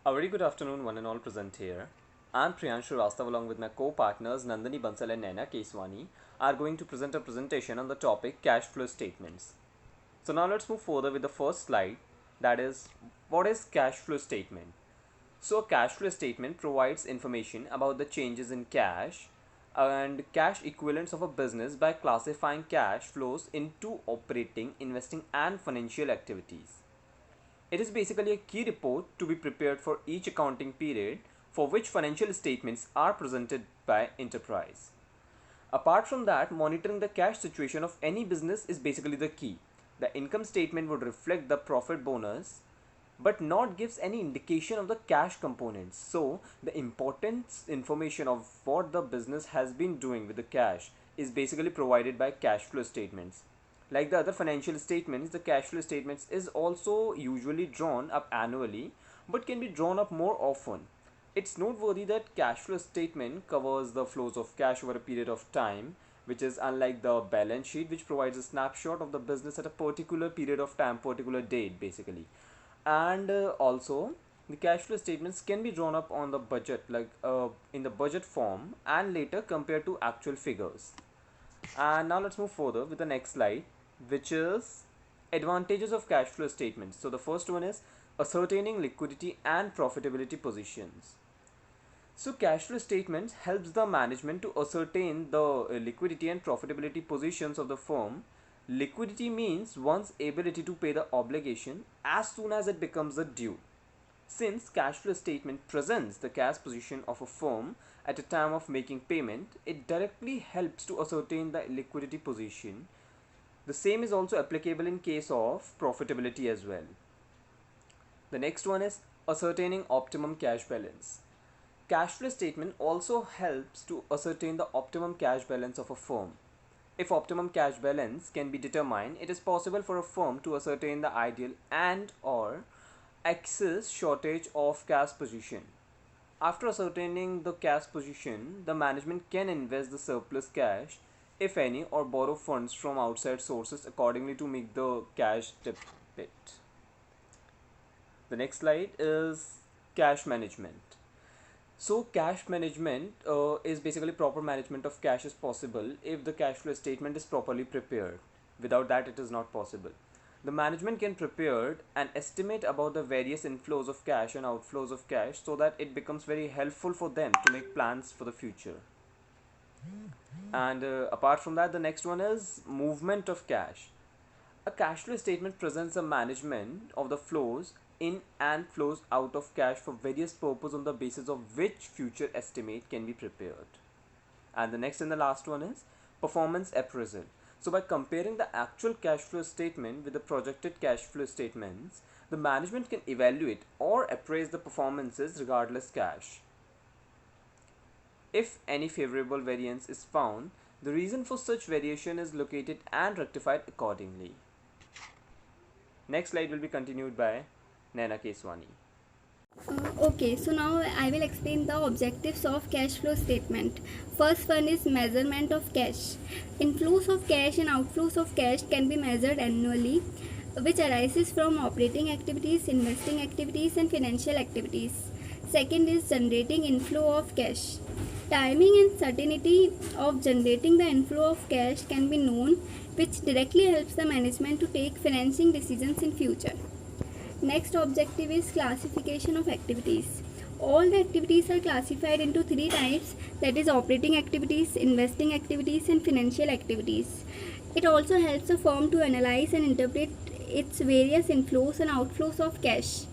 A very good afternoon, one and all present here. I'm Priyanshu Srivastav along with my co-partners Nandini Bansal and Naina Keswani are going to present a presentation on the topic cash flow statements. So now let's move further with the first slide, that is, what is cash flow statement? So a cash flow statement provides information about the changes in cash and cash equivalents of a business by classifying cash flows into operating, investing and financial activities. It is basically a key report to be prepared for each accounting period for which financial statements are presented by enterprise. Apart from that, monitoring the cash situation of any business is basically the key. The income statement would reflect the profit bonus but not gives any indication of the cash components. So the important information of what the business has been doing with the cash is basically provided by cash flow statements. Like the other financial statements, the cash flow statements is also usually drawn up annually but can be drawn up more often. It's noteworthy that cash flow statement covers the flows of cash over a period of time, which is unlike the balance sheet, which provides a snapshot of the business at a particular period of time, particular date basically. And also the cash flow statements can be drawn up on the budget, like in the budget form, and later compared to actual figures. And now let's move further with the next slide, which is advantages of cash flow statements. So the first one is ascertaining liquidity and profitability positions. So cash flow statements helps the management to ascertain the liquidity and profitability positions of the firm. Liquidity means one's ability to pay the obligation as soon as it becomes a due. Since cash flow statement presents the cash position of a firm at a time of making payment, it directly helps to ascertain the liquidity position. The same is also applicable in case of profitability as well. The next one is ascertaining optimum cash balance. Cash flow statement also helps to ascertain the optimum cash balance of a firm. If optimum cash balance can be determined, it is possible for a firm to ascertain the ideal and or excess shortage of cash position. After ascertaining the cash position, the management can invest the surplus cash, if any, or borrow funds from outside sources accordingly to make the cash deficit. The next slide is cash management. So cash management is basically proper management of cash is possible if the cash flow statement is properly prepared. Without that, it is not possible. The management can prepare an estimate about the various inflows of cash and outflows of cash so that it becomes very helpful for them to make plans for the future. And apart from that, the next one is movement of cash. A cash flow statement presents a management of the flows in and flows out of cash for various purposes on the basis of which future estimate can be prepared. And the next and the last one is performance appraisal. So by comparing the actual cash flow statement with the projected cash flow statements, the management can evaluate or appraise the performances regardless cash. If any favorable variance is found, the reason for such variation is located and rectified accordingly. Next slide will be continued by Naina Keswani. Okay, so now I will explain the objectives of cash flow statement. First one is measurement of cash. Inflows of cash and outflows of cash can be measured annually, which arises from operating activities, investing activities and financial activities. Second is generating inflow of cash. Timing and certainty of generating the inflow of cash can be known, which directly helps the management to take financing decisions in future. Next objective is classification of activities. All the activities are classified into three types, that is operating activities, investing activities and financial activities. It also helps a firm to analyze and interpret its various inflows and outflows of cash.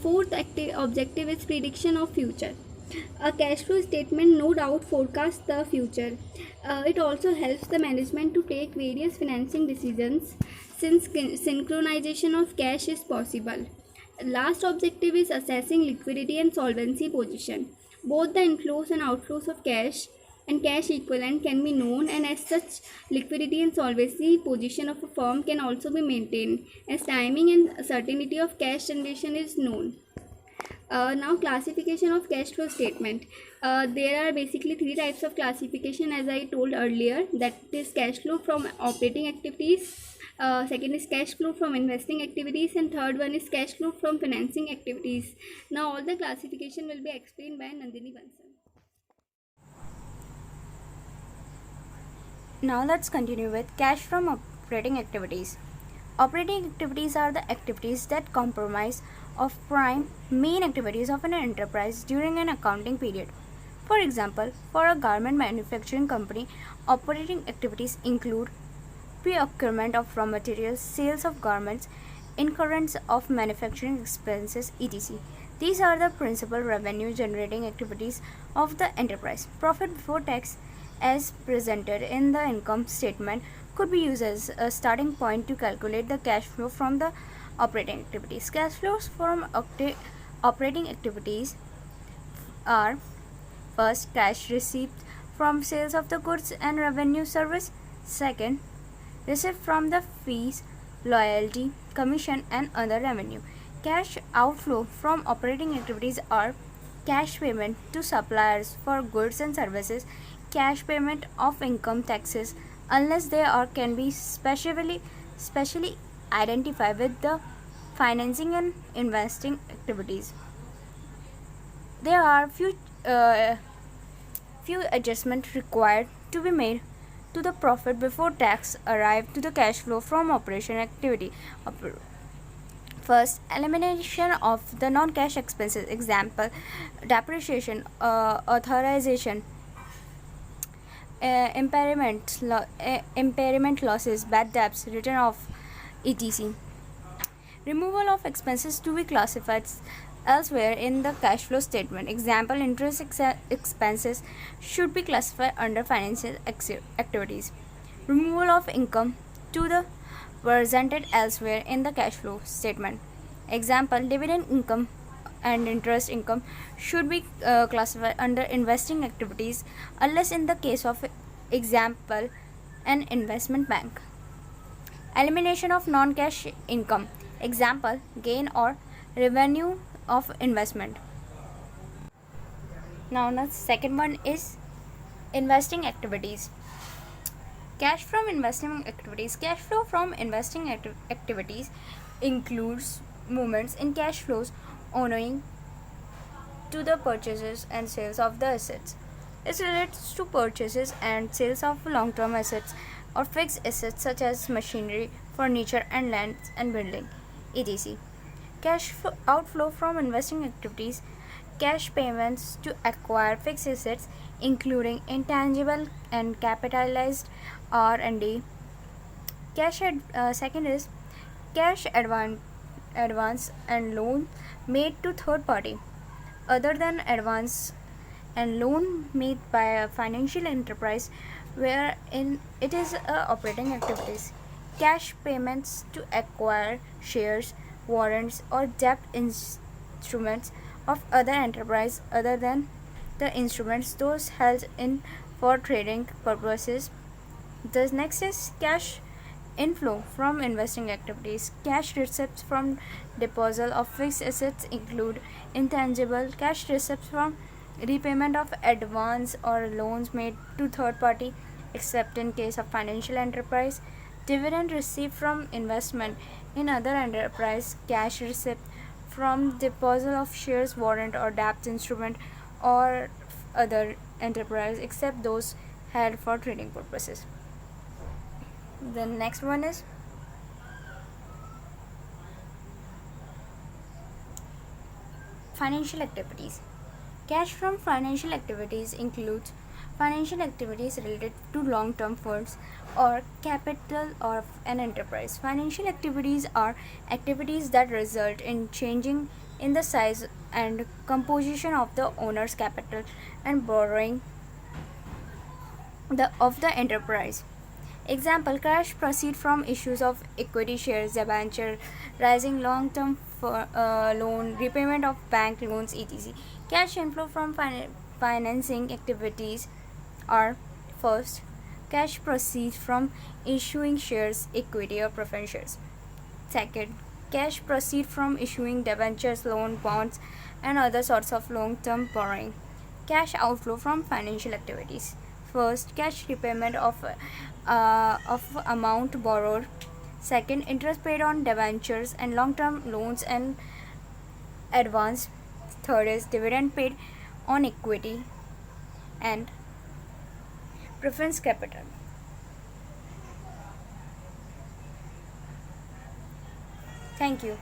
Fourth objective is prediction of future. A cash flow statement no doubt forecasts the future. It also helps the management to take various financing decisions since synchronization of cash is possible. Last objective is assessing liquidity and solvency position. Both the inflows and outflows of cash and cash equivalent can be known, and as such liquidity and solvency position of a firm can also be maintained as timing and certainty of cash generation is known. Now classification of cash flow statement. There are basically three types of classification as I told earlier, that is cash flow from operating activities, Second is cash flow from investing activities, and third one is cash flow from financing activities. Now all the classification will be explained by Nandini Bansal. Now let's continue with cash from operating activities. Operating activities are the activities that comprise of prime main activities of an enterprise during an accounting period. For example, for a garment manufacturing company, operating activities include procurement of raw materials, sales of garments, incurrence of manufacturing expenses, etc. These are the principal revenue generating activities of the enterprise. Profit before tax, as presented in the income statement, could be used as a starting point to calculate the cash flow from the operating activities. Cash flows from operating activities are: first, cash received from sales of the goods and revenue service; second, received from the fees, loyalty, commission, and other revenue. Cash outflow from operating activities are: cash payment to suppliers for goods and services, cash payment of income taxes, unless they are can be specially identified with the financing and investing activities. There are few adjustments required to be made to the profit before tax arrive to the cash flow from operation activity. First, elimination of the non-cash expenses, example, depreciation, authorization, impairment losses, bad debts, written off, etc. Removal of expenses to be classified elsewhere in the cash flow statement. Example, interest expenses should be classified under financial activities. Removal of income to the presented elsewhere in the cash flow statement. Example, dividend income and interest income should be classified under investing activities, unless in the case of example an investment bank. Elimination of non-cash income, example, gain or revenue of investment. Now the second one is investing activities. Cash from investing activities. Cash flow from investing activities includes movements in cash flows owing to the purchases and sales of the assets. It relates to purchases and sales of long-term assets or fixed assets such as machinery, furniture, and lands and building, etc. Cash outflow from investing activities. Cash payments to acquire fixed assets, including intangible and capitalized R&D. Second is cash advance and loan made to third party, other than advance and loan made by a financial enterprise wherein it is operating activities. Cash payments to acquire shares, warrants, or debt instruments of other enterprise other than the instruments those held in for trading purposes. The next is cash inflow from investing activities. Cash receipts from disposal of fixed assets include intangible cash receipts from repayment of advance or loans made to third party, except in case of financial enterprise. Dividend received from investment in other enterprise. Cash receipt from disposal of shares, warrant, or debt instrument or other enterprise, except those held for trading purposes. The next one is financial activities. Cash from financial activities includes financial activities related to long-term funds or capital of an enterprise. Financial activities are activities that result in changing in the size and composition of the owner's capital and borrowing of the enterprise. Example, cash proceed from issues of equity shares, debenture, rising long-term loan, repayment of bank loans, etc. Cash inflow from financing activities are: first, cash proceeds from issuing shares, equity, or preference shares. Second, cash proceeds from issuing debentures, loan, bonds, and other sorts of long-term borrowing. Cash outflow from financial activities: first, cash repayment of amount borrowed. Second, interest paid on debentures and long-term loans and advance. Third is dividend paid on equity and preference capital. Thank you.